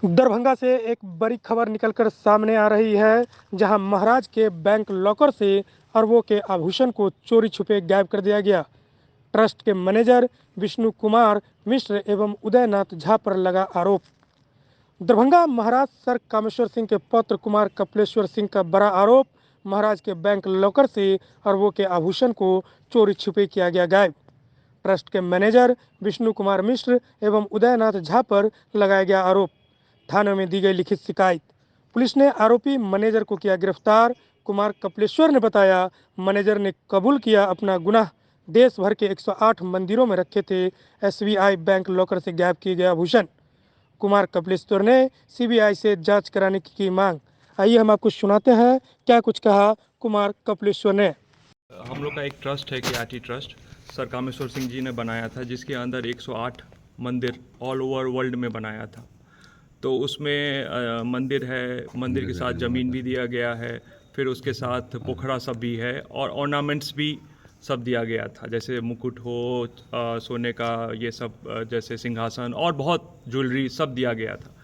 दरभंगा से एक बड़ी खबर निकलकर सामने आ रही है, जहां महाराज के बैंक लॉकर से अरबों के आभूषण को चोरी छुपे गायब कर दिया गया। ट्रस्ट के मैनेजर विष्णु कुमार मिश्र एवं उदयनाथ झा पर लगा आरोप। दरभंगा महाराज सर कामेश्वर सिंह के पुत्र कुमार कपिलेश्वर सिंह का बड़ा आरोप। महाराज के बैंक लॉकर से अरबों के आभूषण को चोरी छुपे किया गया गायब। ट्रस्ट के मैनेजर विष्णु कुमार मिश्र एवं उदयनाथ झा पर लगाया गया आरोप। थाने में दी गई लिखित शिकायत। पुलिस ने आरोपी मैनेजर को किया गिरफ्तार। कुमार कपिलेश्वर ने बताया, मैनेजर ने कबूल किया अपना गुनाह। देश भर के 108 मंदिरों में रखे थे एसबीआई बैंक लॉकर से गायब किए गए आभूषण। कुमार कपिलेश्वर ने सीबीआई से जांच कराने की मांग। आइए हम आपको सुनाते हैं क्या कुछ कहा कुमार कपिलेश्वर ने। हम लोग का एक ट्रस्ट है KRT trust, sir Kameshwar Singh ji ने बनाया था, जिसके अंदर 108 मंदिर ऑल ओवर वर्ल्ड में बनाया था। तो उसमें मंदिर है, मंदिर के साथ ज़मीन भी दिया गया है, फिर उसके साथ पोखरा सब भी है और ऑर्नामेंट्स भी सब दिया गया था, जैसे मुकुट हो, सोने का ये सब, जैसे सिंहासन और बहुत ज्वेलरी सब दिया गया था।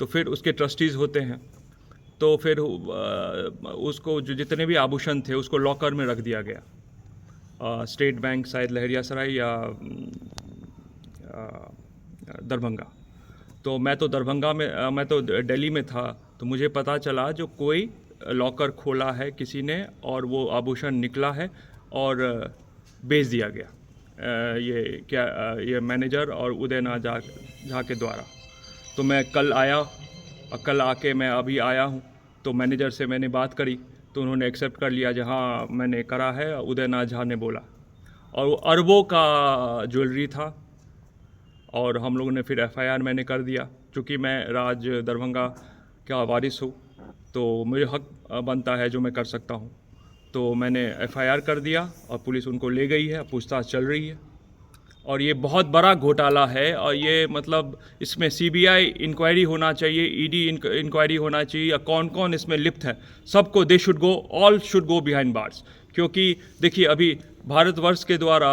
तो फिर उसके ट्रस्टीज़ होते हैं, तो फिर उसको जो जितने भी आभूषण थे उसको लॉकर में रख दिया गया। स्टेट बैंक शायद लहरियासराय या दरभंगा। तो मैं तो दरभंगा में, मैं तो दिल्ली में था, तो मुझे पता चला जो कोई लॉकर खोला है किसी ने और वो आभूषण निकला है और बेच दिया गया, ये मैनेजर और उदयनाथ झा के द्वारा। तो मैं कल आया और कल आके मैं अभी आया हूँ, तो मैनेजर से मैंने बात करी तो उन्होंने एक्सेप्ट कर लिया, जहाँ मैंने करा है उदयनाथ झा ने बोला। और वो अरबों का ज्वेलरी था और हम लोगों ने फिर FIR मैंने कर दिया। चूँकि मैं राज दरभंगा का वारिस हूँ तो मुझे हक बनता है जो मैं कर सकता हूँ, तो मैंने FIR कर दिया और पुलिस उनको ले गई है, पूछताछ चल रही है। और ये बहुत बड़ा घोटाला है और ये मतलब इसमें CBI इंक्वायरी होना चाहिए, ED इंक्वायरी होना चाहिए, या कौन कौन इसमें लिप्त है सबको, they should go, all should go behind bars. क्योंकि देखिए अभी भारतवर्ष के द्वारा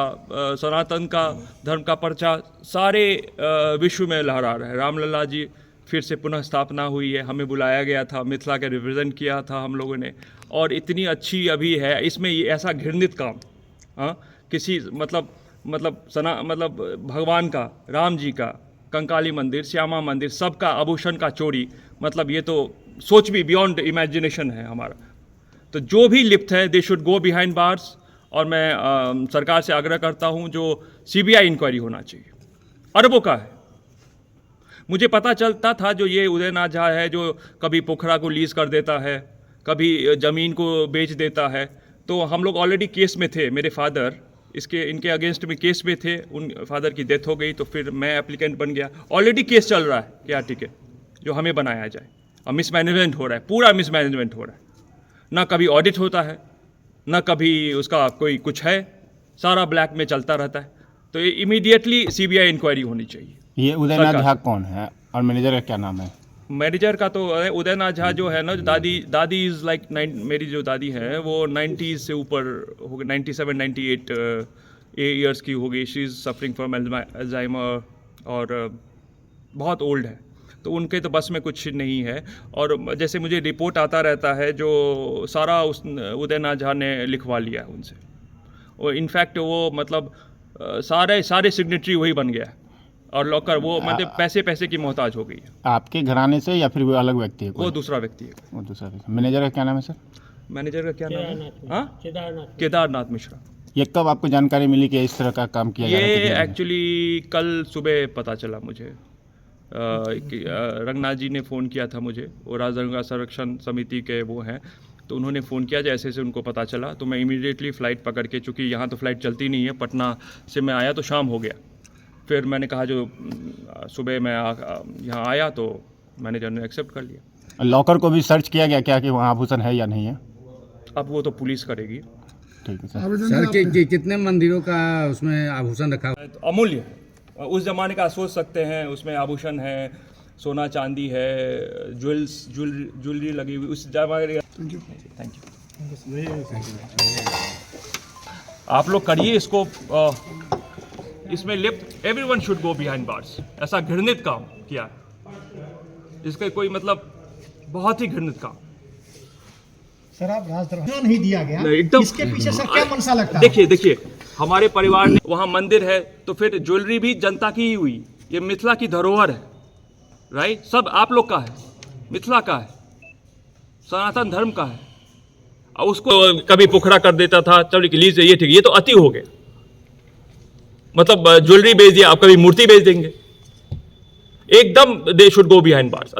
सनातन का धर्म का प्रचार सारे विश्व में लहरा रहा है। रामलला जी फिर से पुनः स्थापना हुई है, हमें बुलाया गया था, मिथिला के रिप्रेजेंट किया था हम लोगों ने, और इतनी अच्छी अभी है इसमें ये ऐसा घृणित काम, किसी मतलब भगवान का, राम जी का, कंकाली मंदिर, श्यामा मंदिर, सबका आभूषण का चोरी, मतलब ये तो सोच भी बियॉन्ड इमेजिनेशन है हमारा। तो जो भी लिप्त है they should go behind bars. और मैं सरकार से आग्रह करता हूं जो CBI इंक्वायरी होना चाहिए, अरबों का है। मुझे पता चलता था जो ये उदयनाथ झा है जो कभी पोखरा को लीज कर देता है, कभी ज़मीन को बेच देता है। तो हम लोग ऑलरेडी केस में थे, मेरे फादर इनके अगेंस्ट में केस में थे, उन फादर की डेथ हो गई तो फिर मैं एप्लीकेंट बन गया। ऑलरेडी केस चल रहा है KRT के, जो हमें बनाया जाए, और मिसमैनेजमेंट हो रहा है, पूरा मिसमैनेजमेंट हो रहा है। ना कभी ऑडिट होता है, ना कभी उसका कोई कुछ है, सारा ब्लैक में चलता रहता है। तो ये इमीडिएटली CBI इंक्वायरी होनी चाहिए। ये उदयनाथ झा कौन है और मैनेजर का क्या नाम है? मैनेजर का तो उदयनाथ झा जो है ना, दादी इज़ लाइक मेरी जो दादी है वो 90s से ऊपर हो गई, 97 98 ईयर्स की होगी। She is suffering from Alzheimer और बहुत ओल्ड है, तो उनके तो बस में कुछ नहीं है। और जैसे मुझे रिपोर्ट आता रहता है जो सारा उस उदयनाथ झा ने लिखवा लिया है उनसे, और इनफैक्ट वो मतलब सारे सिग्नेटरी वही बन गया है, और लॉकर वो मतलब पैसे की मोहताज हो गई है। आपके घराने से या फिर वो अलग व्यक्ति है? वो दूसरा व्यक्ति है। वो दूसरा व्यक्ति। मैनेजर का क्या नाम है सर? मैनेजर का क्या नाम है? हाँ, केदारनाथ मिश्रा। ये कब आपको जानकारी मिली कि इस तरह का काम किया जा रहा है? ये एक्चुअली कल सुबह पता चला मुझे। रंगनाथ जी ने फ़ोन किया था मुझे, वो राजदरभंगा संरक्षण समिति के वो हैं, तो उन्होंने फ़ोन किया जैसे से उनको पता चला, तो मैं इमीडिएटली फ़्लाइट पकड़ के, चूँकि यहाँ तो फ़्लाइट चलती नहीं है, पटना से मैं आया तो शाम हो गया। फिर मैंने कहा जो सुबह मैं यहाँ आया तो मैनेजर ने एक्सेप्ट कर लिया। लॉकर को भी सर्च किया गया क्या कि वहाँ आभूषण है या नहीं है? अब वो तो पुलिस करेगी। ठीक है सर। सर कितने मंदिरों का उसमें आभूषण रखा हुआ है? तो अमूल्य है, उस ज़माने का सोच सकते हैं, उसमें आभूषण है, सोना चांदी है, ज्वेलरी लगी हुई उस जमाने। Thank you. आप लोग करिए इसको, इसमें लिप्त everyone should go behind bars. ऐसा घृणित काम किया है। इसका कोई मतलब बहुत ही घृणित काम। सर आप राज दरबार नहीं दिया गया, नहीं, एकदम इसके पीछे सर क्या मंशा लगता है? देखिए हमारे परिवार ने वहाँ मंदिर है तो फिर ज्वेलरी भी जनता की ही हुई। ये मिथिला की धरोहर है, राइट? सब आप लोग का है, मिथिला का है, सनातन धर्म का है। और उसको कभी पुखरा कर देता था, चलो लीजिए ये ठीक, ये तो अति हो गया। मतलब ज्वेलरी बेच दिया, आप कभी मूर्ति बेच देंगे। एकदम they should go behind bars.